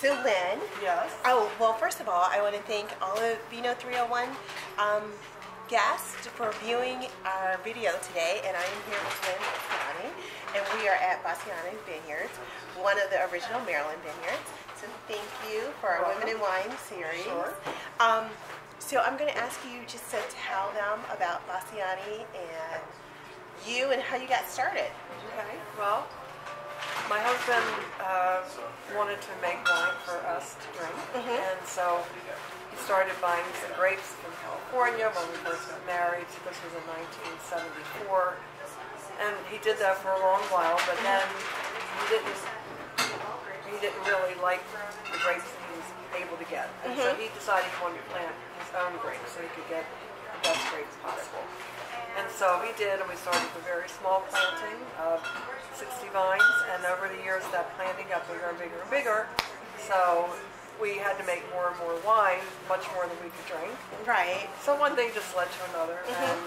So Lynn. Yes. Oh, well, first of all, I want to thank all of Vino 301 guests for viewing our video today, and I am here with Lynn Basignani, and we are at Basignani Vineyards, one of the original Maryland vineyards. So thank you for our Women in Wine series. Sure. So I'm going to ask you just to tell them about Basignani and you and how you got started. Okay. Well, my husband wanted to make wine for us to drink, and so he started buying some grapes from California when we first got married. So this was in 1974, and he did that for a long while. But then he didn't really like the grapes that he was able to get, and so he decided he wanted to plant his own grapes so he could get the best grapes possible. And so he did, and we started with a very small planting of 60 vines, and over the years that planting got bigger and bigger and bigger, so we had to make more and more wine, much more than we could drink. Right. So one thing just led to another, and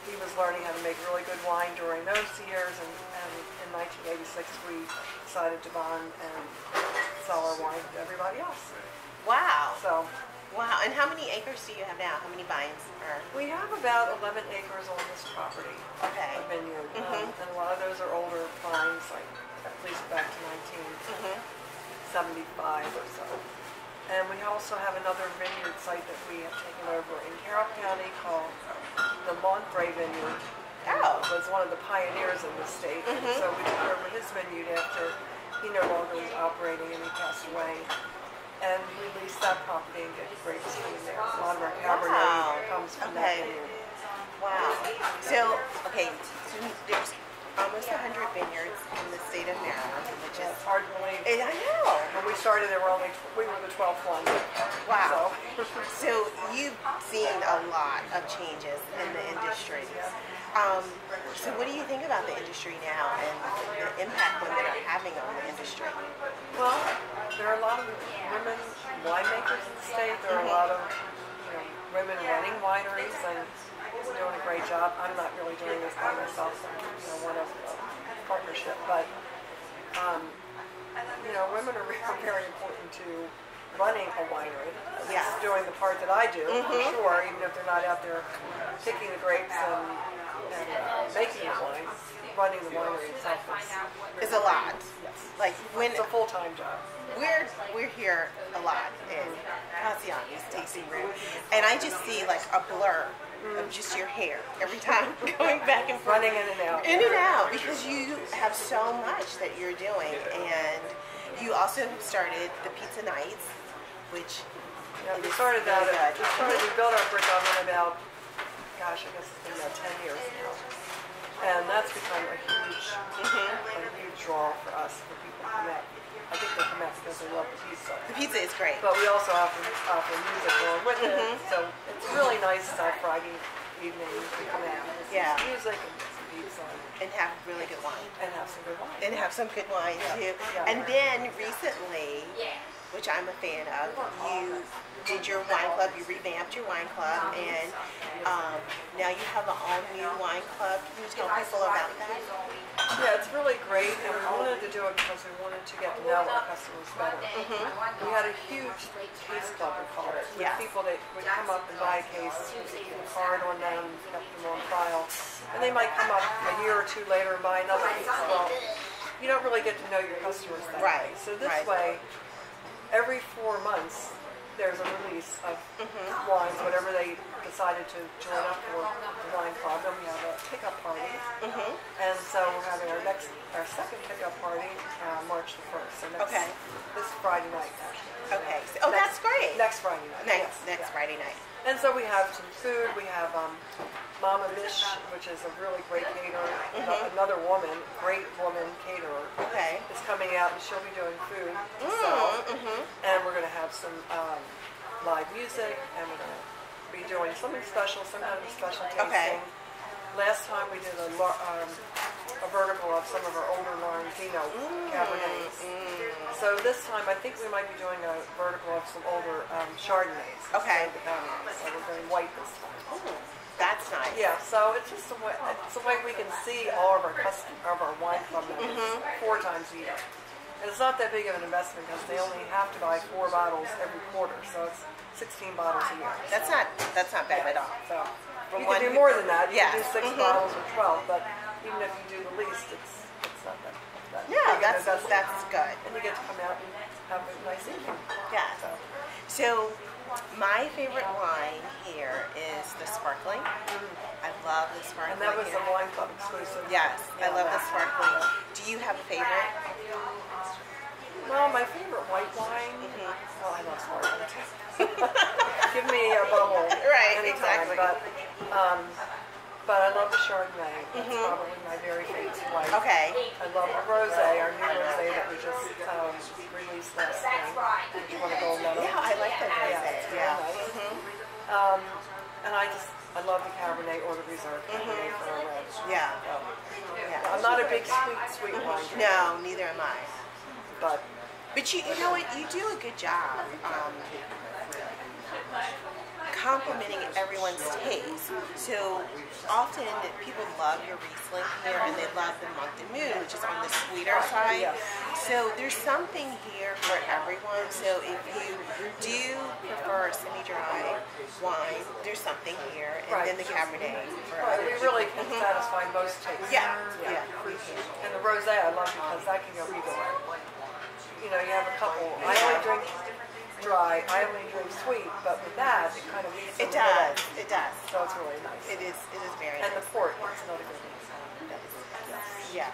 he was learning how to make really good wine during those years, and in 1986 we decided to bond and sell our wine to everybody else. Wow. So. Wow, and how many acres do you have now? How many vines are? We have about 11 acres on this property. Okay. A vineyard. And a lot of those are older vines, like at least back to 1975 or so. And we also have another vineyard site that we have taken over in Carroll County called the Monterey Vineyard. Oh. Was one of the pioneers in the state. And so we took over his vineyard after he no longer was operating and he passed away. And we lease that property and get grapes from there. A lot of our Cabernet comes from that vineyard. Wow. So, so there's almost 100 vineyards in the state of Maryland, which is hard to believe. I know. When we started, we were the 12th one. Wow. So you've seen a lot of changes in the industry. So what do you think about the industry now and the impact women are having on the industry? Well, there are a lot of women winemakers in the state. There are a lot of women running wineries, and we're doing a great job. I'm not really doing this by myself. I'm one of a partnership, but women are very important to running a winery. Yeah. Doing the part that I do, for sure, even if they're not out there picking the grapes and making the wine. Running the winery itself is a lot. Yes. Like when it's a full-time job. We're here a lot in Basignani's tasting room, and I just see like a blur of just your hair every time going back and forth. Running in and out. In and out, because you have so much that you're doing, and you also have started the pizza nights, which we started that. We built our brick oven about, gosh, I guess it's been about 10 years now. And that's become a huge draw for us, for people to come out. I think they come out because they love the pizza. The pizza is great. But we also offer music along with it. So it's really nice Friday evening to come out and listen to music and get some pizza. And have really good wine. And have some good wine. And have some good wine, too. Yeah. And then recently, which I'm a fan of, you did your wine club, you revamped your wine club, and now you have an all-new wine club. Can you tell people about that? Yeah, it's really great, and we wanted to do it because we wanted to get to know our customers better. We had a huge taste club, we called it, with people that would come up and buy a case, with a card on them, kept them on file, and they might come up a year or two later and buy another case. Well, you don't really get to know your customers that way. So this way, every 4 months, there's a release of wines, whatever they decided to join up for the wine club. Then we have a pickup party, and so we're having our second pickup party March the 1st. So this Friday night, actually. Okay. So, that's great. Next Friday night. Next Friday night. And so we have some food. We have Mama Mish, which is a really great caterer. Another great woman caterer, is coming out, and she'll be doing food to sell. And we're going to have some live music, and we're going to be doing something special, some kind of special tasting. Last time we did a vertical of some of our older Lorenzino Cabernets. So this time I think we might be doing a vertical of some older Chardonnays. So we're going white this time. That's nice. Yeah, so it's just a way we can see all of our wine club members 4 times a year. And it's not that big of an investment because they only have to buy 4 bottles every quarter, so it's 16 bottles a year. That's not bad at all. So From you one can do more than that. You yes. can do 6 bottles or 12, but even if you do the least, it's not that. No, that's good. And you get to come out and have a nice evening. Yeah. So my favorite wine here is the sparkling. I love the sparkling. And that was here. the wine club exclusive. Yes, I love the sparkling. Do you have a favorite? Well, my favorite white wine. Oh, I love sparkling too. Give me a bubble. Right, anytime, exactly. But I love the Chardonnay. That's probably my very favorite white. Okay. I love the rosé, our new rosé that we just released last spring. You want to go leather? Yeah, I like that rosé. Yeah. And I love the Cabernet or the Reserve Cabernet for a red. Yeah. I'm not a big sweet wine drinker. No, neither am I. But you know what? You do a good job complimenting everyone's taste. So often people love your Riesling here, and they love the Month and Moon, which is on the sweeter side. Yes. So there's something here for everyone. So if you do prefer a semi-dry wine, there's something here, and then the Cabernet for we others. really can satisfy most tastes. Yeah. And the rosé I love because that can go either way. You know, you have a couple. I only drink dry. I only drink sweet, but with that, it kind of leads to It does. It does. So it's really nice. It is very And nice. the port is another good thing. Yeah.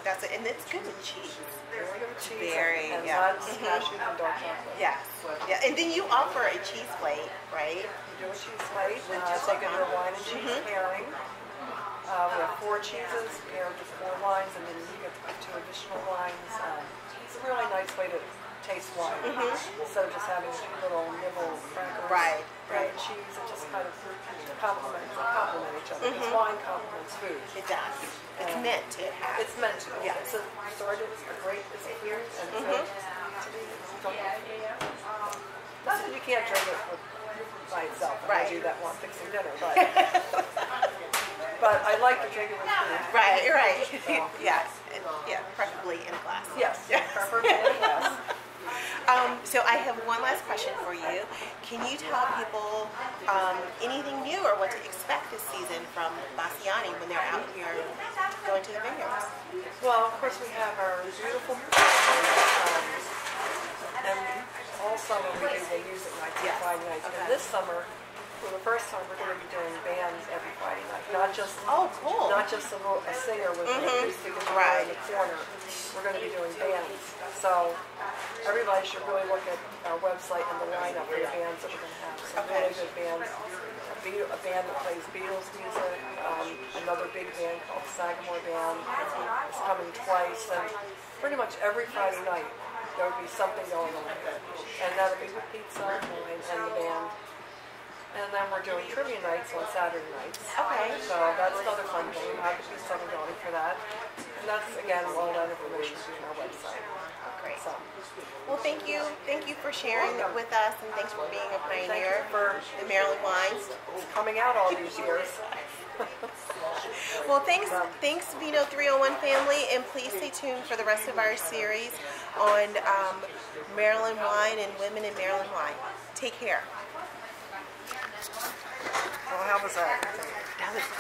That's it. And it's good with cheese. Very good with cheese. Very, and yeah. nuts, cashews, and dark chocolate. Yes. Yeah. And then you offer a cheese plate, right? You do a cheese plate. Take it to a wine and cheese pairing. We have 4 cheeses paired with 4 wines, and then you get 2 additional wines. It's a really nice way to taste wine. Instead of just having a few little nibble crackers. Right. And cheese, it just kind of complement each other. Because wine complements food. It does. It's meant to have. It's meant to. Yeah. It's a great food, and not that you can't drink it by itself. I do that while fixing dinner, but but I like to drink it with food. Right. Yes. And, preferably in a glass. Yes. Preferably in a glass. So I have one last question for you. Can you tell people anything new or what to expect this season from Basignani when they're out here going to the vineyards? Well, of course, we have our beautiful and all summer we do the music nights and Friday nights. And this summer, for the first time, we're going to be doing bands every Friday night. Not just not just a singer with an acoustic guitar in the corner. We're going to be doing bands. So everybody should really look at our website and the lineup for the bands that we're going to have. Some really good bands. A band that plays Beatles music. Another big band called Sagamore Band is coming twice. And pretty much every Friday night there will be something going on. And that'll be with pizza and wine and the band. And then we're doing trivia nights on Saturday nights. Okay. So that's another fun thing. We'll have to be something going for that. And that's, again, all that information is on our website. Great. So, Well, thank you for sharing with us, and thanks for being a pioneer for the Maryland wines. coming out all these years. Well, thanks Vino 301 family, and please stay tuned for the rest of our series on Maryland wine and women in Maryland wine. Take care. Well, how was that? That was great.